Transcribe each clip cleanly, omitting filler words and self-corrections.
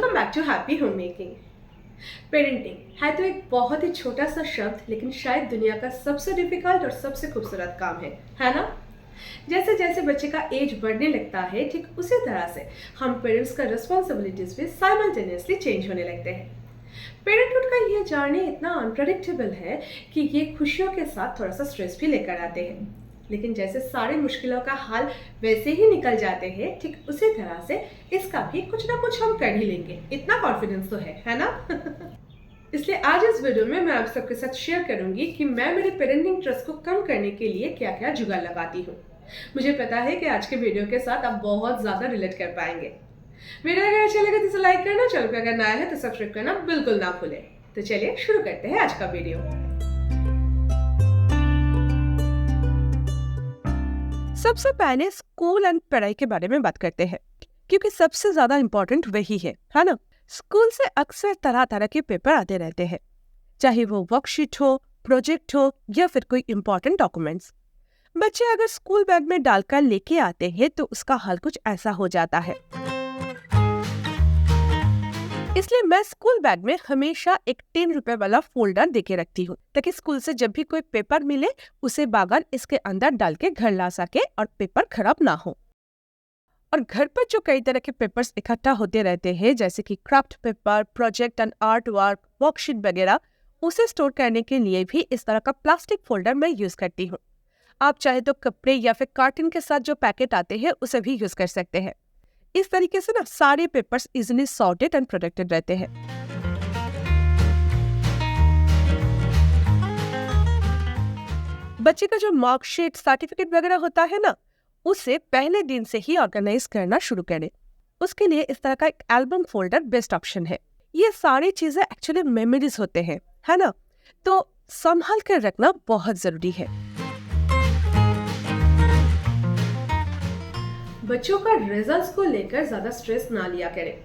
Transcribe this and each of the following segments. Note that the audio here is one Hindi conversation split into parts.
Welcome back to happy home making. Parenting है तो एक बहुत ही छोटा सा शब्द, लेकिन शायद दुनिया का सबसे डिफिकल्ट और सबसे खूबसूरत काम है ना? जैसे जैसे बच्चे का एज बढ़ने लगता है, ठीक उसी तरह से हम पेरेंट्स का रिस्पॉन्सिबिलिटीज भी साइमल्टेनियसली चेंज होने लगते हैं। पेरेंटहुड का ये जर्नी इतना अनप्रेडिक्टेबल है कि ये खुशियों के साथ थोड़ा सा स्ट्रेस भी लेकर आते हैं, लेकिन जैसे सारे मुश्किलों का हाल वैसे ही निकल जाते हैं, ठीक उसी तरह से इसका भी कुछ ना कुछ हम कर ही लेंगे, इतना कॉन्फिडेंस तो है ना? इसलिए आज इस वीडियो में मैं आप सबके साथ शेयर करूंगी कि मैं मेरे पेरेंटिंग ट्रस्ट को कम करने के लिए क्या क्या जुगाड़ लगाती हूँ। मुझे पता है कि आज के वीडियो के साथ आप बहुत ज्यादा रिलेट कर पाएंगे। वीडियो अगर अच्छा लगे तो इसे लाइक करना, चैनल पे अगर नया है तो सब्सक्राइब करना बिल्कुल ना भूलें। तो चलिए शुरू करते हैं आज का वीडियो। सबसे पहले स्कूल एंड पढ़ाई के बारे में बात करते हैं, क्योंकि सबसे ज्यादा इम्पोर्टेंट वही है ना? स्कूल से अक्सर तरह तरह के पेपर आते रहते हैं, चाहे वो वर्कशीट हो, प्रोजेक्ट हो या फिर कोई इम्पोर्टेंट डॉक्यूमेंट्स। बच्चे अगर स्कूल बैग में डालकर लेके आते हैं तो उसका हल कुछ ऐसा हो जाता है। इसलिए मैं स्कूल बैग में हमेशा एक 10 रुपए वाला फोल्डर देके रखती हूँ, ताकि स्कूल से जब भी कोई पेपर मिले उसे बागन इसके अंदर डाल के घर ला सके और पेपर खराब ना हो। और घर पर जो कई तरह के पेपर्स इकट्ठा होते रहते हैं, जैसे कि craft paper, project and art work, worksheet वगैरह, उसे स्टोर करने के लिए भी इस तरह का प्लास्टिक फोल्डर मैं यूज करती हूँ। आप चाहे तो कपड़े या फिर कार्टन के साथ जो पैकेट आते हैं उसे भी यूज कर सकते हैं। इस तरीके से सारे papers easily sorted and protected रहते हैं। बच्चे का जो मार्कशीट, सर्टिफिकेट वगैरह होता है उसे पहले दिन से ही ऑर्गेनाइज करना शुरू करें। उसके लिए इस तरह का एक एल्बम फोल्डर बेस्ट ऑप्शन है। ये सारी चीजें एक्चुअली मेमोरीज होते हैं, है ना? तो संभाल कर रखना बहुत जरूरी है। बच्चों का रिजल्ट्स को लेकर ज्यादा स्ट्रेस ना लिया करें।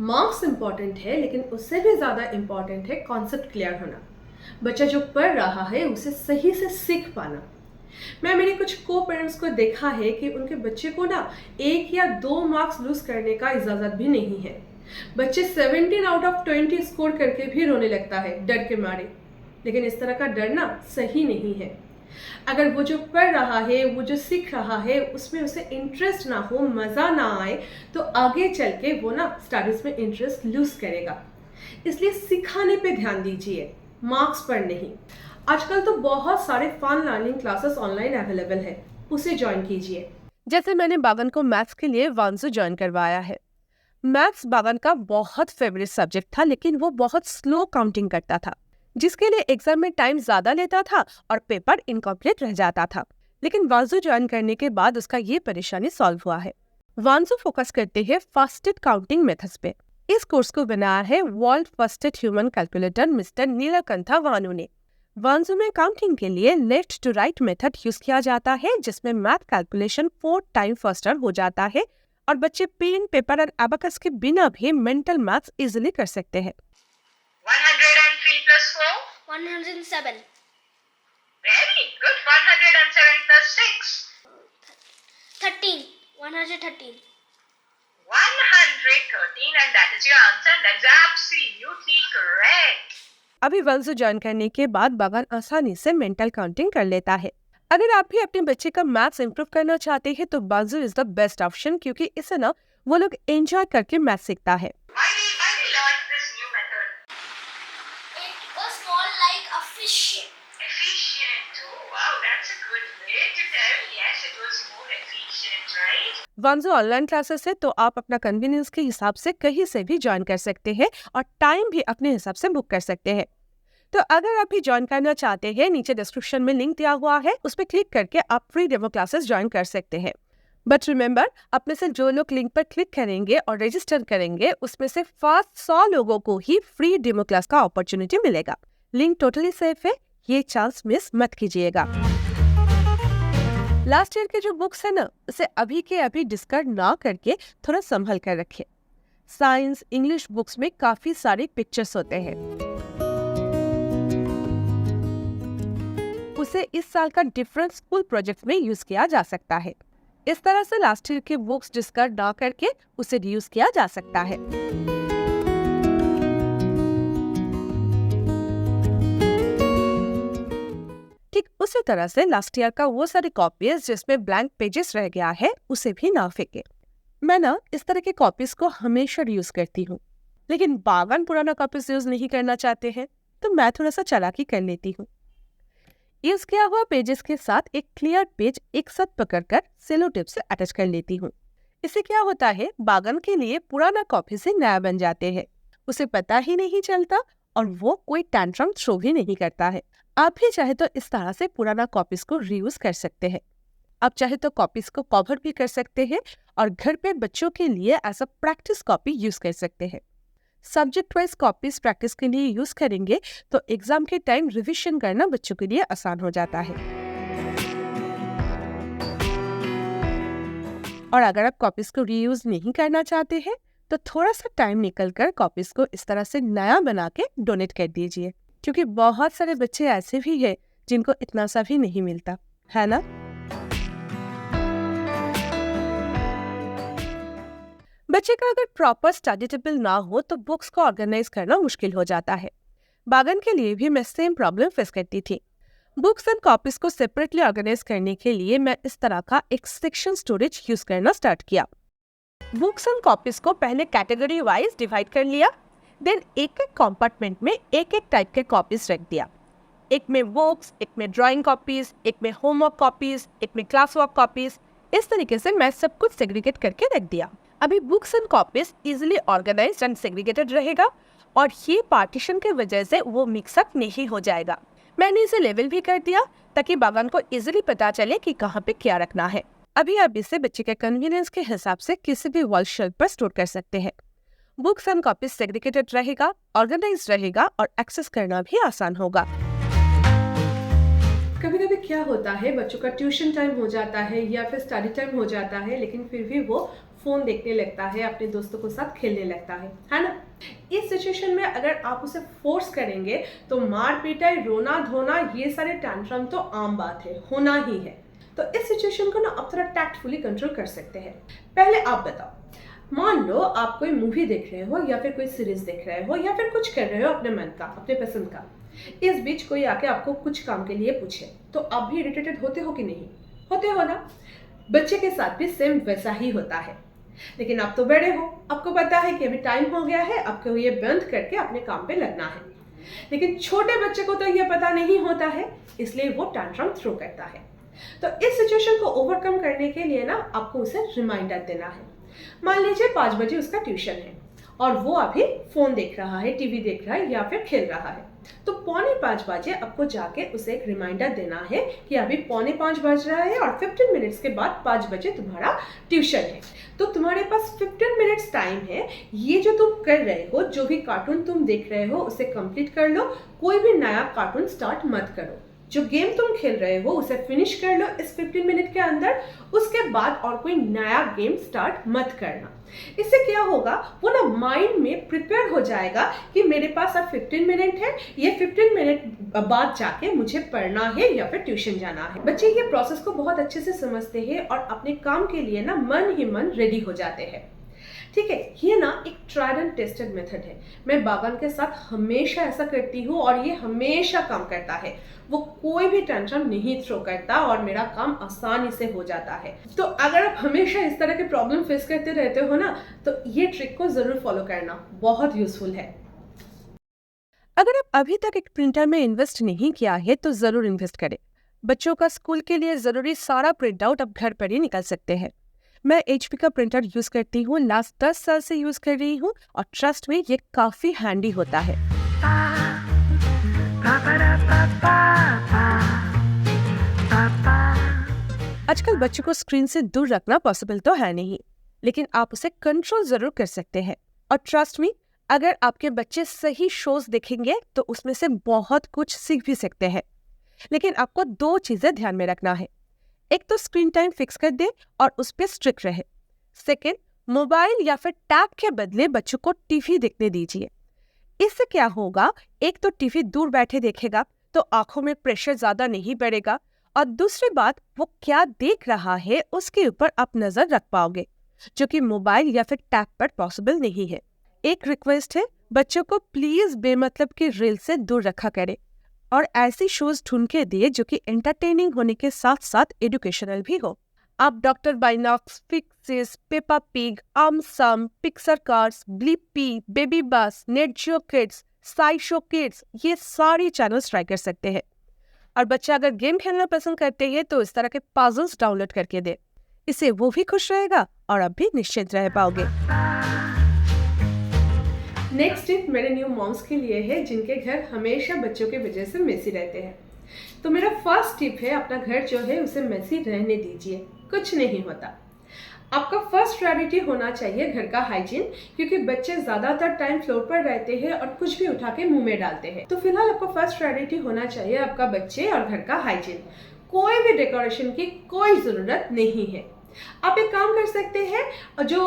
मार्क्स इंपॉर्टेंट है, लेकिन उससे भी ज्यादा इंपॉर्टेंट है कॉन्सेप्ट क्लियर होना। बच्चा जो पढ़ रहा है उसे सही से सीख पाना। मैं मेरे कुछ को पेरेंट्स को देखा है कि उनके बच्चे को 1 या 2 मार्क्स लूज करने का इजाजत भी नहीं है। बच्चे 17 आउट ऑफ 20 स्कोर करके भी रोने लगता है डर के मारे, लेकिन इस तरह का डरना सही नहीं है। अगर वो जो पढ़ रहा है, वो जो सीख रहा है, उसमें उसे इंटरेस्ट ना हो, मजा ना आए, तो आगे चल के वो स्टडीज में इंटरेस्ट लूज करेगा। इसलिए सिखाने पे ध्यान दीजिए, मार्क्स पर नहीं। आजकल तो बहुत सारे fun learning classes online available है, उसे ज्वाइन कीजिए। जैसे मैंने बागन को मैथ्स के लिए वांसु ज्वाइन करवाया है। मैथ्स बागन का बहुत फेवरेट सब्जेक्ट था, लेकिन वो बहुत स्लो काउंटिंग करता था, जिसके लिए एग्जाम में टाइम ज्यादा लेता था और पेपर इनकम्प्लीट रह जाता था। लेकिन वांसु ज्वाइन करने के बाद उसका ये परेशानी सॉल्व हुआ है। वांसु फोकस करते हैं फास्टेस्ट काउंटिंग मेथड्स पे। इस कोर्स को बनाया है world fastest human calculator mister Neelkantha Bhanu ने। वांसु में काउंटिंग के लिए left to right method use किया जाता है, जिसमें मैथ कैलकुलेशन 4 टाइम फास्टर हो जाता है और बच्चे पेन, पेपर और एबाकस के बिना भी मेंटल मैथ्स इजीली कर सकते हैं। 103 plus 4? 107. Very good. 107 plus 6? 13. 113. 113, and that is your answer, and that is absolutely correct. अभी वांसु ज्वाइन करने के बाद बागन आसानी से मेंटल काउंटिंग कर लेता है। अगर आप भी अपने बच्चे का मैथ्स इंप्रूव करना चाहते हैं तो वांसु इज द बेस्ट ऑप्शन, क्योंकि इससे वो लोग एंजॉय करके मैथ सीखता है। Why we learned this new method? It was more like efficient. Efficient. Oh, wow, that's a good way to tell. Yes, it was more efficient, right? Bhanzu online classes है, तो आप अपना कन्वीनियंस के हिसाब से कहीं से भी ज्वाइन कर सकते हैं और टाइम भी अपने हिसाब से बुक कर सकते हैं। तो अगर आप भी ज्वाइन करना चाहते हैं, नीचे डिस्क्रिप्शन में लिंक दिया हुआ है, उस पर क्लिक करके आप फ्री डेमो क्लासेस ज्वाइन कर सकते हैं। बट रिमेंबर, अपने से जो लोग लिंक पर क्लिक करेंगे और रजिस्टर करेंगे, उसमें से फर्स्ट 100 लोगों को ही फ्री डेमो क्लास का अपॉर्चुनिटी मिलेगा। लिंक टोटली सेफ है, ये चांस मिस मत कीजिएगा। लास्ट ईयर के जो बुक्स है उसे अभी के अभी डिस्कार्ड ना करके थोड़ा संभल कर रखें। साइंस, इंग्लिश बुक्स में काफी सारे पिक्चर्स होते हैं, उसे इस साल का डिफरेंट स्कूल प्रोजेक्ट में यूज किया जा सकता है। इस तरह से लास्ट ईयर के बुक्स डिस्कार्ड ना करके उसे रीयूज किया जा सकता है। तरह से लास्ट ईयर का वो सारे कॉपीज जिसमें ब्लैंक पेजेस रह गया है उसे भी ना फेंके। मैं ना इस तरह के कॉपीज को हमेशा यूज करती हूँ, लेकिन बागन पुराना कॉपीज यूज नहीं करना चाहते हैं तो मैं थोड़ा सा चालाकी कर लेती हूँ। यूज किया हुआ पेजेस के साथ एक क्लियर पेज एक साथ पकड़कर सेलो टेप से अटैच कर लेती हूँ। इससे क्या होता है, बागन के लिए पुराना कॉपी से नया बन जाते हैं, उसे पता ही नहीं चलता और वो कोई टैंट्रम थ्रो भी नहीं करता है। आप भी चाहे तो इस तरह से पुराना कॉपीज को रीयूज कर सकते हैं। आप चाहे तो कॉपीज को कवर भी कर सकते हैं और घर पे बच्चों के लिए as a practice copy use कर सकते हैं। सब्जेक्ट वाइज कॉपीज प्रैक्टिस के लिए यूज करेंगे तो एग्जाम के टाइम रिवीजन करना बच्चों के लिए आसान हो जाता है। और अगर आप कॉपीज को रीयूज नहीं करना चाहते हैं तो थोड़ा सा टाइम निकलकर कॉपीज को इस तरह से नया बना के डोनेट कर दीजिए, क्योंकि बहुत सारे बच्चे ऐसे भी हैं जिनको इतना सा भी नहीं मिलता है ना। बच्चे का अगर प्रॉपर स्टडी टेबल ना हो तो बुक्स को ऑर्गेनाइज करना मुश्किल हो जाता है। बागन के लिए भी मैं सेम प्रॉब्लम फेस करती थी। बुक्स एंड कॉपीज को सेपरेटली ऑर्गेनाइज करने के लिए मैं इस तरह का एक सेक्शन स्टोरेज यूज करना स्टार्ट किया। बुक्स एंड कॉपीज को पहले कैटेगरी वाइज डिवाइड कर लिया, देन एक एक कंपार्टमेंट में एक एक टाइप के कॉपीज रख दिया। एक में बुक्स, एक में ड्राइंग कॉपीज, एक में होमवर्क कॉपीज, एक में क्लास वर्क कॉपीज। इस तरीके से मैं सब कुछ सेग्रीगेट करके रख दिया। अभी books and copies easily organised and segregated रहेगा और ये पार्टीशन के वजह से वो मिक्सअप नहीं हो जाएगा। मैंने इसे लेवल भी कर दिया ताकि बागन को इजिली पता चले कि कहाँ पे क्या रखना है। अभी आप इसे बच्चे के कन्वीनियंस के हिसाब से किसी भी वॉल शेल्फ पर स्टोर कर सकते हैं। बुक्स एंड कॉपीज सेग्रीगेटेड रहेगा, ऑर्गेनाइज्ड रहेगा और एक्सेस करना भी आसान होगा। कभी कभी क्या होता है, बच्चों का ट्यूशन टाइम हो जाता है या फिर स्टडी टाइम हो जाता है, लेकिन फिर भी वो फोन देखने लगता है, अपने दोस्तों के साथ खेलने लगता है ना। इस सिचुएशन में अगर आप उसे फोर्स करेंगे तो मार पिटाई, रोना धोना, ये सारे टैंट्रम तो आम बात है, होना ही है। तो इस सिचुएशन को ना आप थोड़ा टैक्टफुली कंट्रोल कर सकते हैं। पहले आप बताओ, मान लो आप कोई मूवी देख रहे हो या फिर कोई सीरीज देख रहे हो या फिर कुछ कर रहे हो अपने मन का, अपने पसंद का। इस बीच कोई आके आपको कुछ काम के लिए पूछे तो आप भी इरिटेटेड होते हो कि नहीं? होते हो ना। बच्चे के साथ भी सेम वैसा ही होता है। लेकिन आप तो बड़े हो, आपको पता है कि अभी टाइम हो गया है, आपको ये बंद करके अपने काम पे लगना है। लेकिन छोटे बच्चे को तो ये पता नहीं होता है, इसलिए वो टैंट्रम थ्रो करता है। तो इस सिचुएशन को ओवरकम करने के लिए ना आपको उसे रिमाइंडर देना है। मान लीजिए 5 बजे उसका ट्यूशन है और वो अभी फोन देख रहा है, टीवी देख रहा है या फिर खेल रहा है, तो 4:45 बजे आपको जाके उसे एक रिमाइंडर देना है कि अभी 4:45 बज रहा है और 15 मिनट्स के बाद 5 बजे तुम्हारा ट्यूशन है। तो तुम्हारे पास 15 मिनट्स टाइम है। ये जो तुम कर रहे हो, जो भी कार्टून तुम देख रहे हो उसे कंप्लीट कर लो, कोई भी नया कार्टून स्टार्ट मत करो। जो गेम तुम खेल रहे हो उसे फिनिश कर लो इस 15 मिनट के अंदर, उसके बाद और कोई नया गेम स्टार्ट मत करना। इससे क्या होगा, वो ना माइंड में प्रिपेयर हो जाएगा कि मेरे पास अब 15 मिनट है, ये 15 मिनट बाद जाके मुझे पढ़ना है या फिर ट्यूशन जाना है। बच्चे ये प्रोसेस को बहुत अच्छे से समझते हैं और अपने काम के लिए ना मन ही मन रेडी हो जाते हैं। ठीक है, ये ना एक ट्राइड एंड टेस्टेड मेथड है। मैं बागन के साथ हमेशा ऐसा करती हूँ और ये हमेशा काम करता है। वो कोई भी टेंशन नहीं थ्रो करता और मेरा काम आसानी से हो जाता है। तो अगर आप हमेशा इस तरह के प्रॉब्लम फेस करते रहते हो ना, तो ये ट्रिक को जरूर फॉलो करना, बहुत यूजफुल है। अगर आप अभी तक एक प्रिंटर में इन्वेस्ट नहीं किया है तो जरूर इन्वेस्ट करें। बच्चों का स्कूल के लिए जरूरी सारा प्रिंट आउट अब घर पर ही निकल सकते हैं। मैं HP का प्रिंटर यूज करती हूँ, लास्ट 10 साल से यूज कर रही हूँ और ट्रस्ट में ये काफी हैंडी होता है। आजकल बच्चों को स्क्रीन से दूर रखना पॉसिबल तो है नहीं, लेकिन आप उसे कंट्रोल जरूर कर सकते हैं। और ट्रस्ट मी, अगर आपके बच्चे सही शोज देखेंगे तो उसमें से बहुत कुछ सीख भी सकते हैं। लेकिन आपको 2 चीजें ध्यान में रखना है। एक तो स्क्रीन टाइम फिक्स कर दे और उस पर स्ट्रिक्ट रहे। सेकेंड, मोबाइल या फिर टैब के बदले बच्चों को टीवी देखने दीजिए। इससे क्या होगा, एक तो टीवी दूर बैठे देखेगा तो आंखों में प्रेशर ज्यादा नहीं पड़ेगा, और दूसरी बात, वो क्या देख रहा है उसके ऊपर आप नजर रख पाओगे, जो कि मोबाइल या फिर टैब पर पॉसिबल नहीं है। एक रिक्वेस्ट है, बच्चों को प्लीज बेमतलब की रील से दूर रखा करें। और ऐसी शोज ढूंढ के दिए जो कि एंटरटेनिंग होने के साथ साथ एजुकेशनल भी हो। आप डॉक्टर बाइनॉक्स, फिक्सिस, पेपा पिग, सम, पिक्सर कार्स, ब्लिपी, बेबी बस, नेट जियो किड्स, साइशो किड्स, ये सारी चैनल्स ट्राई कर सकते हैं। और बच्चा अगर गेम खेलना पसंद करते हैं तो इस तरह के पजल्स डाउनलोड करके दे, इससे वो भी खुश रहेगा और आप भी निश्चिंत रह पाओगे। नेक्स्ट टिप मेरे न्यू मॉम्स के लिए है जिनके घर हमेशा बच्चों की वजह से मेसी रहते हैं। तो मेरा फर्स्ट टिप है, अपना घर जो है उसे मेसी रहने दीजिए, कुछ नहीं होता। आपका फर्स्ट प्रायोरिटी होना चाहिए घर का हाइजीन, क्योंकि बच्चे ज्यादातर टाइम फ्लोर पर रहते हैं और कुछ भी उठा के मुंह में डालते हैं। तो फिलहाल आपको फर्स्ट प्रायोरिटी होना चाहिए आपका बच्चे और घर का हाइजीन। कोई भी डेकोरेशन की कोई जरूरत नहीं है। आप एक काम कर सकते हैं, जो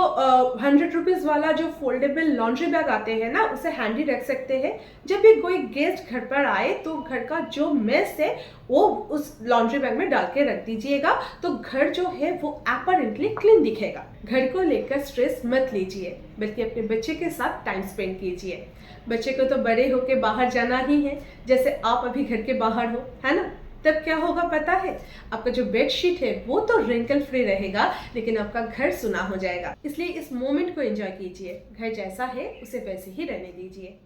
100 रुपीज वाला जो फोल्डेबल लॉन्ड्री बैग आते हैं ना, उसे हैंडी रख सकते हैं। जब भी कोई गेस्ट घर पर आए तो घर का जो मेस है वो उस लॉन्ड्री बैग में डाल के रख दीजिएगा, तो घर जो है वो अपरेंटली क्लीन दिखेगा। घर को लेकर स्ट्रेस मत लीजिए, बल्कि अपने बच्चे के साथ टाइम स्पेंड कीजिए। बच्चे को तो बड़े होके बाहर जाना ही है, जैसे आप अभी घर के बाहर हो, है ना। तब क्या होगा पता है, आपका जो बेडशीट है वो तो रिंकल फ्री रहेगा, लेकिन आपका घर सुना हो जाएगा। इसलिए इस मोमेंट को एंजॉय कीजिए। घर जैसा है उसे वैसे ही रहने दीजिए।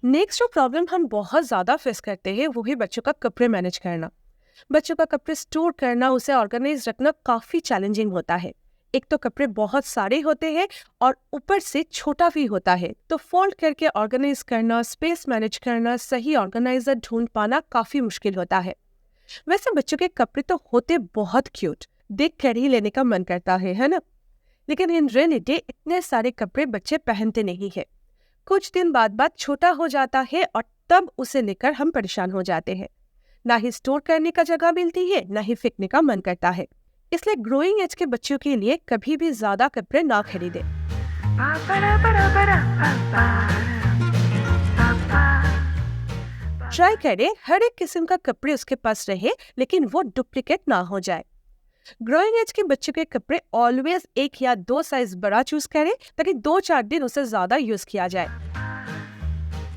नेक्स्ट जो प्रॉब्लम हम बहुत ज्यादा फेस करते हैं वो है बच्चों का कपड़े मैनेज करना। बच्चों का कपड़े स्टोर करना, उसे ऑर्गेनाइज रखना काफी चैलेंजिंग होता है। एक तो कपड़े बहुत सारे होते हैं और ऊपर से छोटा भी होता है, तो फोल्ड करके ऑर्गेनाइज करना, स्पेस मैनेज करना, सही ऑर्गेनाइजर ढूंढ पाना काफी मुश्किल होता है। वैसे बच्चों के कपड़े तो होते बहुत क्यूट, देख कर ही लेने का मन करता है ना। लेकिन इन रियलिटी इतने सारे कपड़े बच्चे पहनते नहीं है। कुछ दिन बाद छोटा हो जाता है और तब उसे लेकर हम परेशान हो जाते हैं। ना ही स्टोर करने का जगह मिलती है, ना ही फेंकने का मन करता है। इसलिए ग्रोइंग एज के बच्चों के लिए कभी भी ज्यादा कपड़े ना खरीदें। ट्राई करें हर एक किस्म का कपड़े उसके पास रहे, लेकिन वो डुप्लीकेट ना हो जाए। ग्रोइंग एज के बच्चे के कपड़े ऑलवेज 1 या 2 साइज बड़ा चूज करें, ताकि 2-4 दिन उसे ज्यादा यूज किया जाए।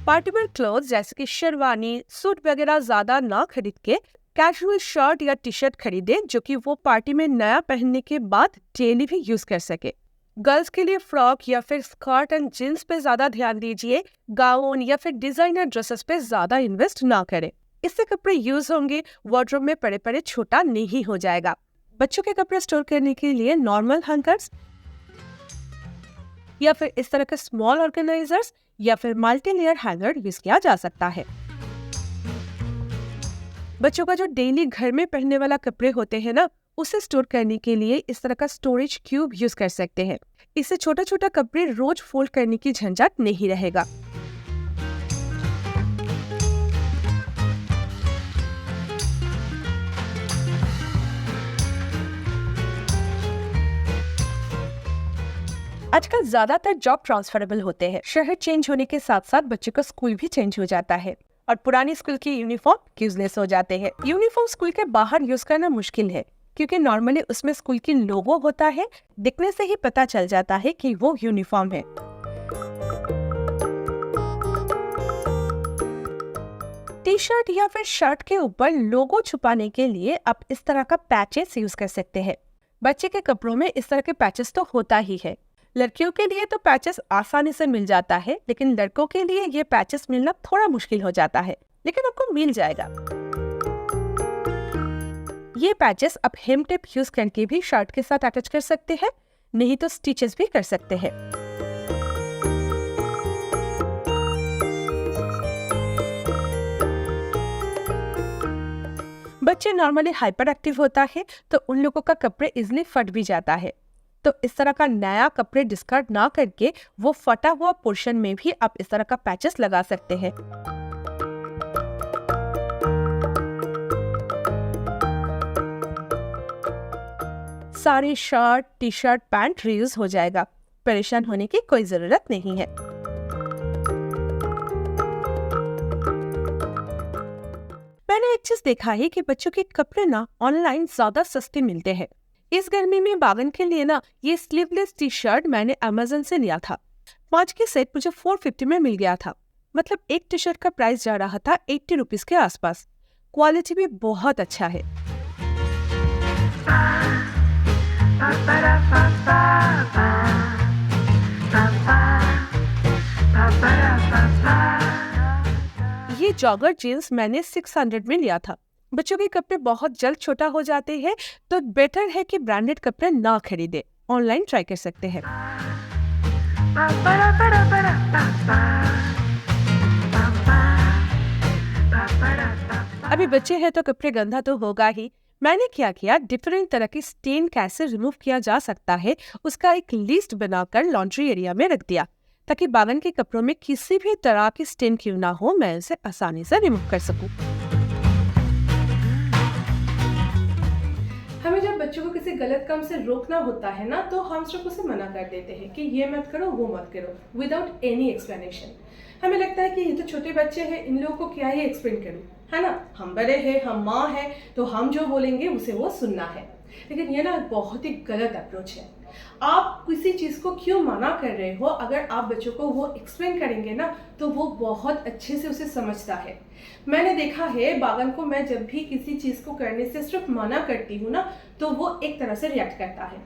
पार्टी वेयर क्लोथ्स जैसे कि शेरवानी, सूट वगैरह ज्यादा ना खरीद के कैजुअल शर्ट या टी शर्ट खरीदे, जो कि वो पार्टी में नया पहनने के बाद डेली भी यूज कर सके। गर्ल्स के लिए फ्रॉक या फिर स्कर्ट एंड जींस पे ज्यादा ध्यान दीजिए, गाउन या फिर डिजाइनर ड्रेसेस पे ज्यादा इन्वेस्ट ना करें। इससे कपड़े यूज होंगे, वार्डरोब में पड़े पड़े छोटा नहीं हो जाएगा। बच्चों के कपड़े स्टोर करने के लिए नॉर्मल हैंगर्स या फिर इस तरह के स्मॉल ऑर्गेनाइजर्स या फिर मल्टी लेयर हैंगर यूज किया जा सकता है। बच्चों का जो डेली घर में पहनने वाला कपड़े होते हैं ना, उसे स्टोर करने के लिए इस तरह का स्टोरेज क्यूब यूज कर सकते हैं। इससे छोटा छोटा कपड़े रोज फोल्ड करने की झंझट नहीं रहेगा। आजकल ज्यादातर जॉब ट्रांसफरेबल होते हैं। शहर चेंज होने के साथ साथ बच्चे का स्कूल भी चेंज हो जाता है और पुरानी स्कूल की यूनिफॉर्म यूजलेस हो जाते हैं। यूनिफॉर्म स्कूल के बाहर यूज करना मुश्किल है, क्योंकि नॉर्मली उसमें स्कूल की लोगो होता है। दिखने से ही पता चल जाता है कि वो यूनिफॉर्म है। टी शर्ट या फिर शर्ट के ऊपर लोगो छुपाने के लिए आप इस तरह का पैचेस यूज कर सकते हैं। बच्चे के कपड़ों में इस तरह के पैचेस तो होता ही है। लड़कियों के लिए तो पैचेस आसानी से मिल जाता है, लेकिन लड़कों के लिए ये पैचेस मिलना थोड़ा मुश्किल हो जाता है, लेकिन आपको मिल जाएगा। ये पैचेस आप हेम टेप यूज करके भी शर्ट के साथ अटैच कर सकते हैं, नहीं तो स्टिचेस भी कर सकते हैं। बच्चे नॉर्मली हाइपर एक्टिव होता है, तो उन लोगों का कपड़े इजिली फट भी जाता है। तो इस तरह का नया कपड़े डिस्कार्ड ना करके वो फटा हुआ पोर्शन में भी आप इस तरह का पैचेस लगा सकते हैं। सारे shirt, T shirt, pant reuse हो जाएगा। परेशान होने की कोई जरूरत नहीं है। मैंने एक चीज देखा है कि बच्चों के कपड़े ना ऑनलाइन ज्यादा सस्ते मिलते हैं। इस गर्मी में बागन के लिए ना ये स्लीवलेस टी शर्ट मैंने अमेज़न से लिया था। 5 के सेट मुझे 450 में मिल गया था। मतलब एक टी शर्ट का प्राइस जा रहा था 80 रुपीज के आसपास। क्वालिटी भी बहुत अच्छा है। ये जॉगर जीन्स मैंने 600 में लिया था। बच्चों के कपड़े बहुत जल्द छोटा हो जाते हैं, तो बेटर है कि ब्रांडेड कपड़े ना खरीदे, ऑनलाइन ट्राई कर सकते हैं। अभी बच्चे हैं तो कपड़े गंदा तो होगा ही। मैंने क्या किया, डिफरेंट तरह की स्टेन कैसे रिमूव किया जा सकता है उसका एक लिस्ट बनाकर लॉन्ड्री एरिया में रख दिया, ताकि बावन के कपड़ों में किसी भी तरह की स्टेन क्यों ना हो, मैं उसे आसानी से रिमूव कर सकूं। हमें जब बच्चों को किसी गलत काम से रोकना होता है ना, तो हम सिर्फ उसे मना कर देते हैं कि ये मत करो, वो मत करो, विदाउट एनी एक्सप्लेनेशन। हमें लगता है कि ये तो छोटे बच्चे हैं, इन लोगों को क्या ही एक्सप्लेन करूं, है ना। हम बड़े हैं, हम माँ हैं, तो हम जो बोलेंगे उसे वो सुनना है। लेकिन ये ना बहुत ही गलत अप्रोच है। आप किसी चीज़ को क्यों मना कर रहे हो, अगर आप बच्चों को वो एक्सप्लेन करेंगे ना, तो वो बहुत अच्छे से उसे समझता है। मैंने देखा है बागन को, मैं जब भी किसी चीज़ को करने से सिर्फ मना करती हूँ ना, तो वो एक तरह से रिएक्ट करता है।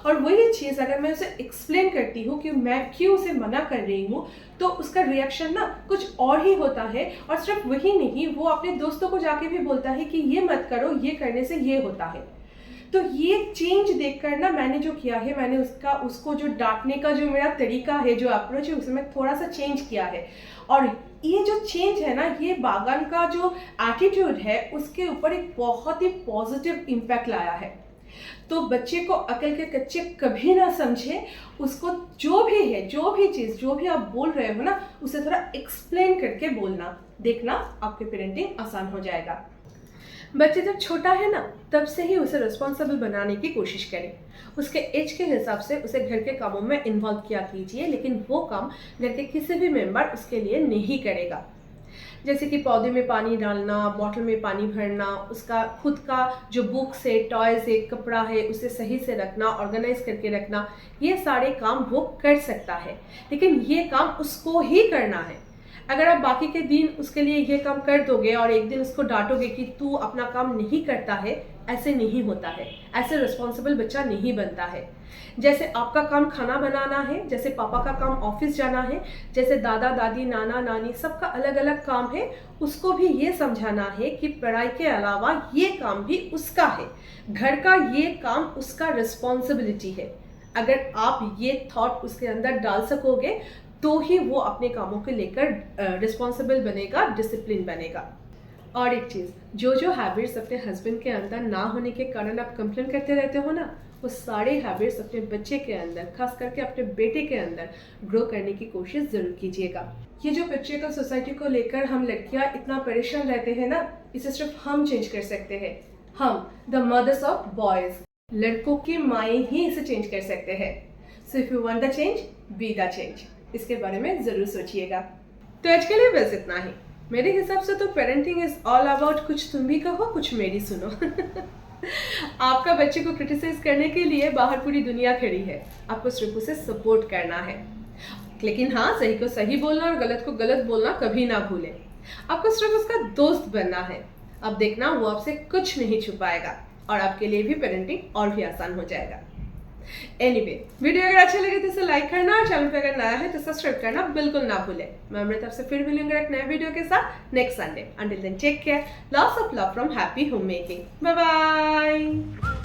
और वही चीज़ अगर मैं उसे एक्सप्लेन करती हूँ कि मैं क्यों उसे मना कर रही हूँ, तो उसका रिएक्शन ना कुछ और ही होता है। और सिर्फ वही नहीं, वो अपने दोस्तों को जाके भी बोलता है कि ये मत करो, ये करने से ये होता है। तो ये चेंज देखकर ना मैंने जो किया है, मैंने उसको जो डांटने का जो मेरा तरीका है, जो अप्रोच है, उसे मैं थोड़ा सा चेंज किया है। और ये जो चेंज है ना, ये बागन का जो एटीट्यूड है उसके ऊपर एक बहुत ही पॉजिटिव इम्पैक्ट लाया है। तो बच्चे को अकल के कच्चे कभी ना समझे, उसको जो भी है, जो भी चीज़, जो भी आप बोल रहे हो ना, उसे थोड़ा एक्सप्लेन करके बोलना, देखना आपके पेरेंटिंग आसान हो जाएगा। बच्चे जब छोटा है ना, तब से ही उसे रिस्पॉन्सिबल बनाने की कोशिश करें। उसके एज के हिसाब से उसे घर के कामों में इन्वॉल्व किया कीजिए, लेकिन वो काम घर के किसी भी मेंबर उसके लिए नहीं करेगा। जैसे कि पौधे में पानी डालना, बॉटल में पानी भरना, उसका खुद का जो बुक्स है, टॉयज है, कपड़ा है, उसे सही से रखना, ऑर्गेनाइज करके रखना, ये सारे काम वो कर सकता है, लेकिन ये काम उसको ही करना है। अगर आप बाकी के दिन उसके लिए ये काम कर दोगे और एक दिन उसको डांटोगे कि तू अपना काम नहीं करता है, ऐसे नहीं होता है, ऐसे रिस्पॉन्सिबल बच्चा नहीं बनता है। जैसे आपका काम खाना बनाना है, जैसे पापा का काम ऑफिस जाना है, जैसे दादा दादी, नाना नानी, सबका अलग अलग काम है, उसको भी ये समझाना है कि पढ़ाई के अलावा ये काम भी उसका है, घर का ये काम उसका रिस्पॉन्सिबिलिटी है। अगर आप ये थॉट उसके अंदर डाल सकोगे, तो ही वो अपने कामों को लेकर रिस्पॉन्सिबल बनेगा, डिसिप्लिन बनेगा। और एक चीज़, जो हैबिट्स अपने हस्बैंड के अंदर ना होने के कारण आप कंप्लेन करते रहते हो ना, वो सारे हैबिट्स अपने बच्चे के अंदर, खास करके अपने बेटे के अंदर ग्रो करने की कोशिश ज़रूर कीजिएगा। ये जो बच्चे का सोसाइटी को लेकर हम लड़कियाँ इतना परेशान रहते हैं ना, इसे सिर्फ हम चेंज कर सकते हैं। हम द मदर्स ऑफ बॉयज़, लड़कों की माएँ ही इसे चेंज कर सकते हैं। So if you want the change, be the change. इसके बारे में ज़रूर सोचिएगा। तो आज के लिए बस इतना ही। मेरे हिसाब से तो पेरेंटिंग इज़ ऑल अबाउट कुछ तुम भी कहो, कुछ मेरी सुनो। आपका बच्चे को क्रिटिसाइज करने के लिए बाहर पूरी दुनिया खड़ी है, आपको सिर्फ उसे सपोर्ट करना है। लेकिन हाँ, सही को सही बोलना और गलत को गलत बोलना कभी ना भूलें। आपको सिर्फ उसका दोस्त बनना है। अब देखना, वो आपसे कुछ नहीं छुपाएगा और आपके लिए भी पेरेंटिंग और भी आसान हो जाएगा। एनीवे, वीडियो अगर अच्छा लगे तो इसे लाइक करना और चैनल पे अगर नया है तो सब्सक्राइब करना बिल्कुल ना भूलें। मैं अमृत आपसे फिर मिलूंगी एक नए वीडियो के साथ next Sunday. Until then take care, lots of love from happy home making. Bye bye.